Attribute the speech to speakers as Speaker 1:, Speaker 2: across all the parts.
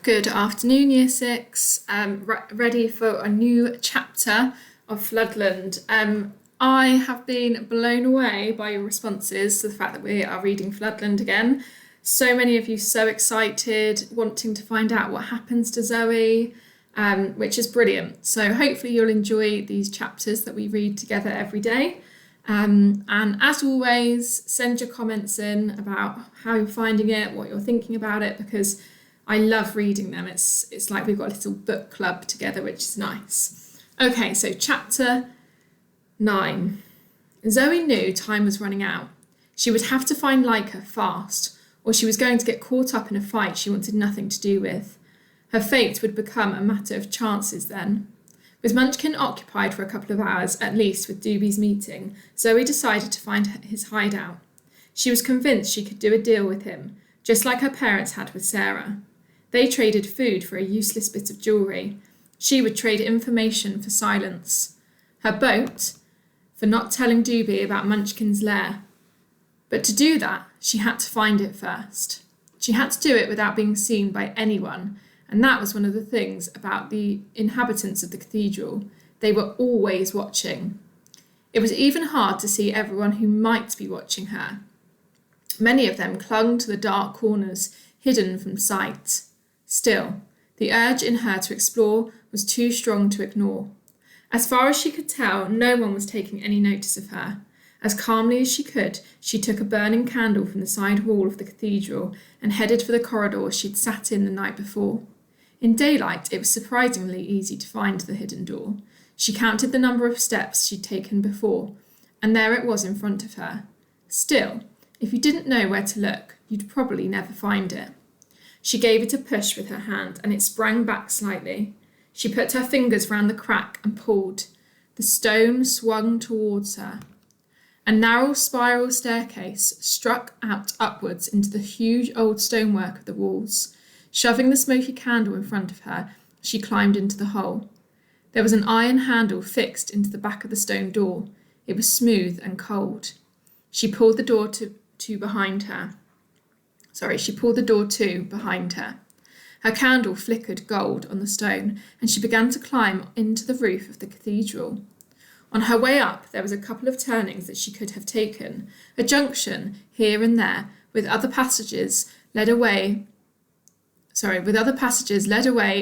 Speaker 1: Good afternoon, Year 6. Ready for a new chapter of Floodland. I have been blown away by your responses to the fact that we are reading Floodland again. So many of you so excited, wanting to find out what happens to Zoe, which is brilliant. So hopefully you'll enjoy these chapters that we read together every day. And as always, send your comments in about how you're finding it, what you're thinking about it, because I love reading them. It's like we've got a little book club together, which is nice. Okay, so chapter 9. Zoe knew time was running out. She would have to find Leica fast, or she was going to get caught up in a fight she wanted nothing to do with. Her fate would become a matter of chances then. With Munchkin occupied for a couple of hours, at least with Doobie's meeting, Zoe decided to find his hideout. She was convinced she could do a deal with him, just like her parents had with Sarah. They traded food for a useless bit of jewellery. She would trade information for silence. Her boat for not telling Doobie about Munchkin's lair. But to do that, she had to find it first. She had to do it without being seen by anyone, and that was one of the things about the inhabitants of the cathedral. They were always watching. It was even hard to see everyone who might be watching her. Many of them clung to the dark corners, hidden from sight. Still, the urge in her to explore was too strong to ignore. As far as she could tell, no one was taking any notice of her. As calmly as she could, she took a burning candle from the side wall of the cathedral and headed for the corridor she'd sat in the night before. In daylight, it was surprisingly easy to find the hidden door. She counted the number of steps she'd taken before, and there it was in front of her. Still, if you didn't know where to look, you'd probably never find it. She gave it a push with her hand, and it sprang back slightly. She put her fingers round the crack and pulled. The stone swung towards her. A narrow spiral staircase struck out upwards into the huge old stonework of the walls. Shoving the smoky candle in front of her, she climbed into the hole. There was an iron handle fixed into the back of the stone door. It was smooth and cold. She pulled the door to behind her. Her candle flickered gold on the stone, and she began to climb into the roof of the cathedral. On her way up, there was a couple of turnings that she could have taken, a junction here and there, with other passages led away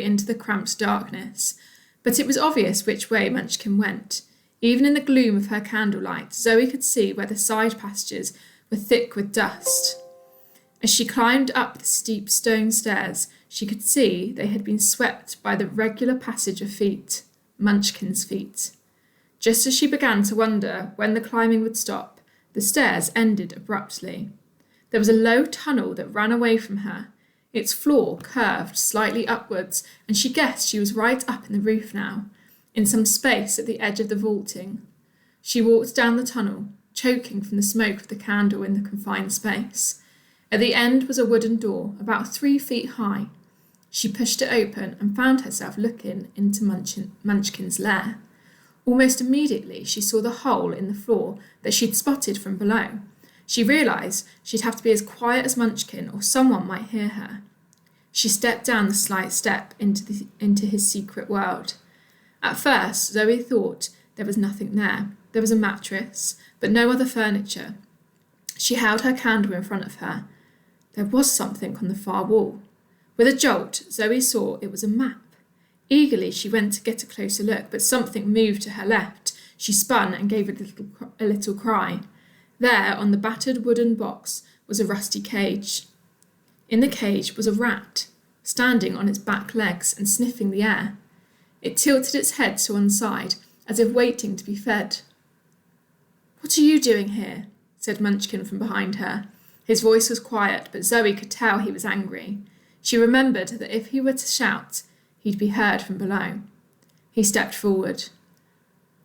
Speaker 1: into the cramped darkness. But it was obvious which way Munchkin went. Even in the gloom of her candlelight, Zoe could see where the side passages were thick with dust. As she climbed up the steep stone stairs, she could see they had been swept by the regular passage of feet, Munchkin's feet. Just as she began to wonder when the climbing would stop, the stairs ended abruptly. There was a low tunnel that ran away from her. Its floor curved slightly upwards, and she guessed she was right up in the roof now, in some space at the edge of the vaulting. She walked down the tunnel, choking from the smoke of the candle in the confined space. At the end was a wooden door, about 3 feet high. She pushed it open and found herself looking into Munchkin's lair. Almost immediately, she saw the hole in the floor that she'd spotted from below. She realised she'd have to be as quiet as Munchkin, or someone might hear her. She stepped down the slight step into his secret world. At first, Zoe thought there was nothing there. There was a mattress, but no other furniture. She held her candle in front of her. There was something on the far wall. With a jolt, Zoe saw it was a map. Eagerly, she went to get a closer look, but something moved to her left. She spun and gave a little cry. There, on the battered wooden box, was a rusty cage. In the cage was a rat, standing on its back legs and sniffing the air. It tilted its head to one side, as if waiting to be fed. "What are you doing here?" said Munchkin from behind her. His voice was quiet, but Zoe could tell he was angry. She remembered that if he were to shout, he'd be heard from below. He stepped forward.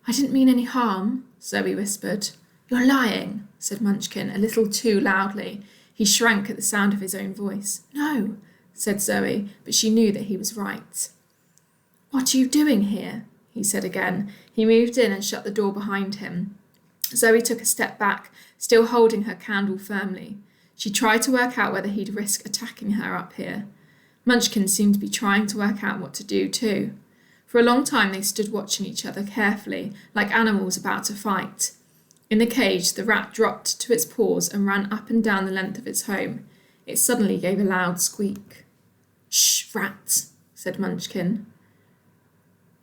Speaker 1: "I didn't mean any harm," Zoe whispered. "You're lying," said Munchkin, a little too loudly. He shrank at the sound of his own voice. "No," said Zoe, but she knew that he was right. "What are you doing here?" he said again. He moved in and shut the door behind him. Zoe took a step back, still holding her candle firmly. She tried to work out whether he'd risk attacking her up here. Munchkin seemed to be trying to work out what to do too. For a long time they stood watching each other carefully, like animals about to fight. In the cage, the rat dropped to its paws and ran up and down the length of its home. It suddenly gave a loud squeak. "Shh, rat," said Munchkin.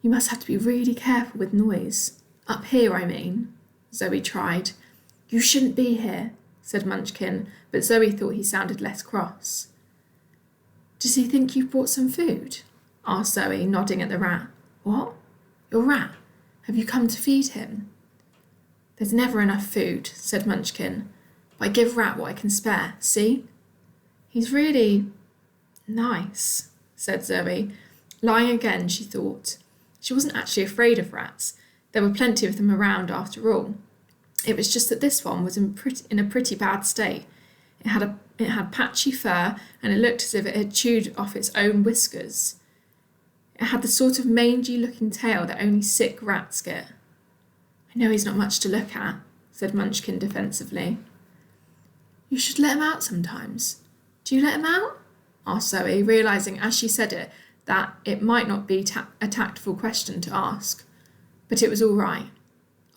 Speaker 1: "You must have to be really careful with noise. Up here, I mean," Zoe tried. "You shouldn't be here," said Munchkin, but Zoe thought he sounded less cross. "Does he think you've brought some food?" asked Zoe, nodding at the rat. "What? Your rat? Have you come to feed him?" "There's never enough food," said Munchkin. "But I give Rat what I can spare, see?" "He's really nice," said Zoe. Lying again, she thought. She wasn't actually afraid of rats. There were plenty of them around after all. It was just that this one was in a pretty bad state. It had patchy fur, and it looked as if it had chewed off its own whiskers. It had the sort of mangy-looking tail that only sick rats get. "I know he's not much to look at," said Munchkin defensively. "You should let him out sometimes. Do you let him out?" asked Zoe, realising as she said it that it might not be a tactful question to ask. But it was all right.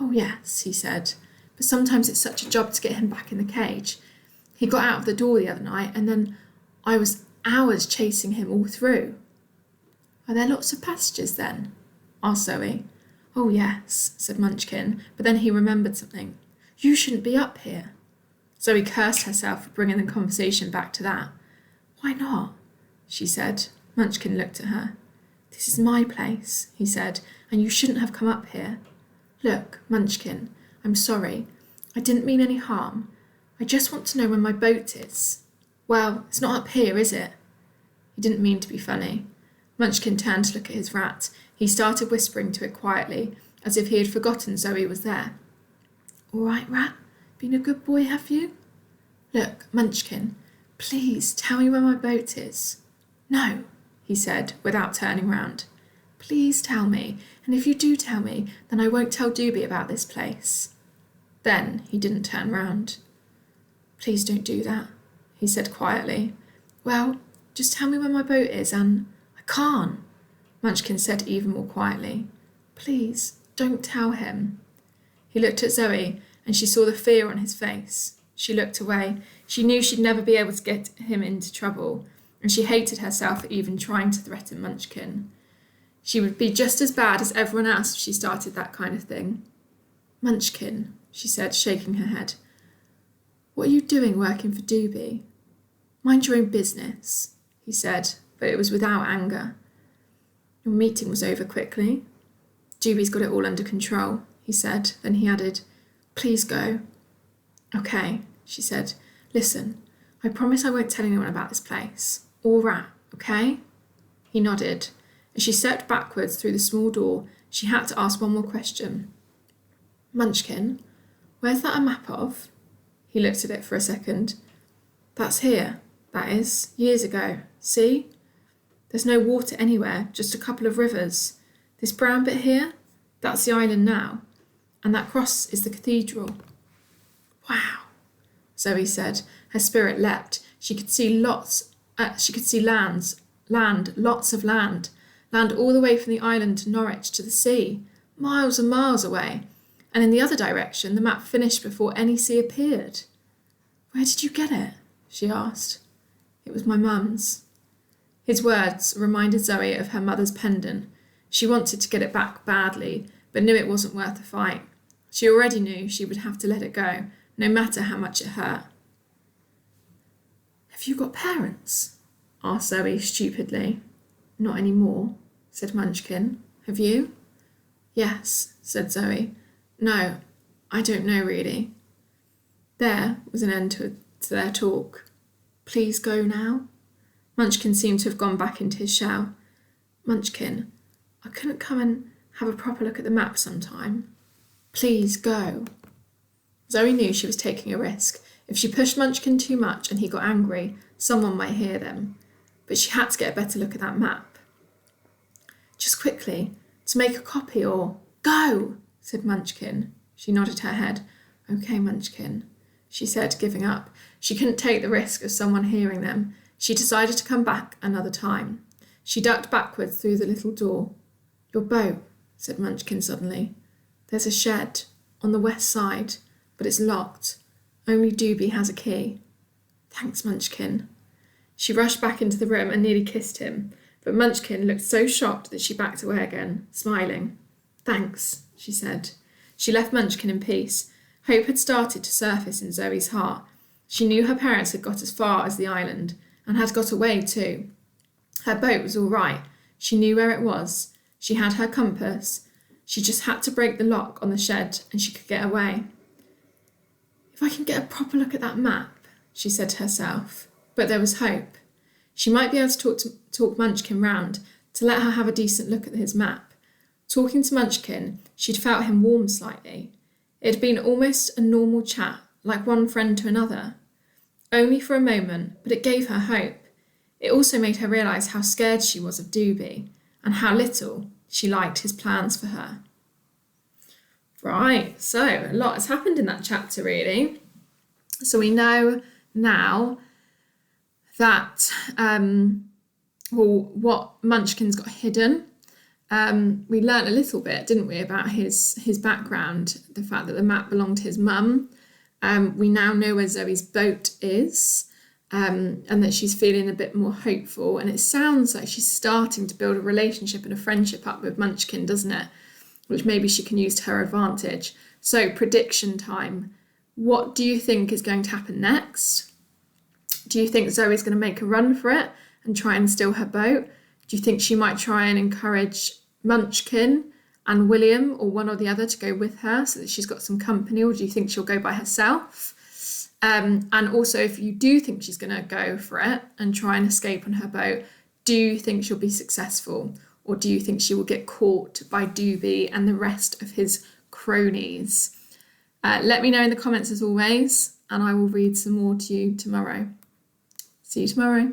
Speaker 1: "Oh yes," he said, "but sometimes it's such a job to get him back in the cage. He got out of the door the other night, and then I was hours chasing him all through." "Are there lots of passages then?" asked Zoe. "Oh yes," said Munchkin, but then he remembered something. "You shouldn't be up here." Zoe cursed herself for bringing the conversation back to that. "Why not?" she said. Munchkin looked at her. "This is my place," he said, "and you shouldn't have come up here. Look, Munchkin, I'm sorry. I didn't mean any harm. I just want to know where my boat is." "Well, it's not up here, is it?" He didn't mean to be funny. Munchkin turned to look at his rat. He started whispering to it quietly, as if he had forgotten Zoe was there. "All right, Rat? Been a good boy, have you? Look, Munchkin, please tell me where my boat is." "No," he said, without turning round. "Please tell me, and if you do tell me, then I won't tell Doobie about this place." Then he didn't turn round. "Please don't do that," he said quietly. "Well, just tell me where my boat is, and—" "I can't," Munchkin said even more quietly. "Please, don't tell him." He looked at Zoe, and she saw the fear on his face. She looked away. She knew she'd never be able to get him into trouble, and she hated herself for even trying to threaten Munchkin. She would be just as bad as everyone else if she started that kind of thing. "Munchkin," she said, shaking her head, "what are you doing working for Doobie?" "Mind your own business," he said, but it was without anger. "Your meeting was over quickly." "Doobie's got it all under control," he said. Then he added, "Please go." "Okay," she said. "Listen, I promise I won't tell anyone about this place. Or Rat, okay?" He nodded. As she stepped backwards through the small door, she had to ask one more question. "Munchkin, where's that a map of?" He looked at it for a second. "That's here, that is, years ago. See? There's no water anywhere, just a couple of rivers. This brown bit here, that's the island now. And that cross is the cathedral." "Wow," Zoe said. Her spirit leapt. She could see lots of land all the way from the island to Norwich to the sea, miles and miles away. And in the other direction, the map finished before any sea appeared. "Where did you get it?" she asked. "It was my mum's." His words reminded Zoe of her mother's pendant. She wanted to get it back badly, but knew it wasn't worth the fight. She already knew she would have to let it go, no matter how much it hurt. "Have you got parents?" asked Zoe stupidly. "Not anymore," said Munchkin. "Have you?" "Yes," said Zoe. "No, I don't know really." There was an end to their talk. "Please go now." Munchkin seemed to have gone back into his shell. "Munchkin, I couldn't come and have a proper look at the map sometime. Please go." Zoe knew she was taking a risk. If she pushed Munchkin too much and he got angry, someone might hear them. But she had to get a better look at that map. "Just quickly, to make a copy or—" "Go," said Munchkin. She nodded her head. "Okay, Munchkin," she said, giving up. She couldn't take the risk of someone hearing them. She decided to come back another time. She ducked backwards through the little door. "Your boat," said Munchkin suddenly. "There's a shed on the west side, but it's locked. Only Doobie has a key." "Thanks, Munchkin." She rushed back into the room and nearly kissed him, but Munchkin looked so shocked that she backed away again, smiling. "Thanks," she said. She left Munchkin in peace. Hope had started to surface in Zoe's heart. She knew her parents had got as far as the island, and had got away too. Her boat was all right. She knew where it was. She had her compass. She just had to break the lock on the shed and she could get away. "If I can get a proper look at that map," she said to herself. But there was hope. She might be able to talk Munchkin round, to let her have a decent look at his map. Talking to Munchkin, she'd felt him warm slightly. It had been almost a normal chat, like one friend to another. Only for a moment, but it gave her hope. It also made her realise how scared she was of Doobie, and how little she liked his plans for her. Right, so a lot has happened in that chapter, really. So we know now that, what Munchkin's got hidden. We learnt a little bit, didn't we, about his background, the fact that the map belonged to his mum. We now know where Zoe's boat is, and that she's feeling a bit more hopeful. And it sounds like she's starting to build a relationship and a friendship up with Munchkin, doesn't it? Which maybe she can use to her advantage. So, prediction time. What do you think is going to happen next? Do you think Zoe's going to make a run for it and try and steal her boat? Do you think she might try and encourage Munchkin and William, or one or the other, to go with her so that she's got some company, or do you think she'll go by herself? And also, if you do think she's going to go for it and try and escape on her boat, do you think she'll be successful? Or do you think she will get caught by Doobie and the rest of his cronies? Let me know in the comments as always, and I will read some more to you tomorrow. See you tomorrow.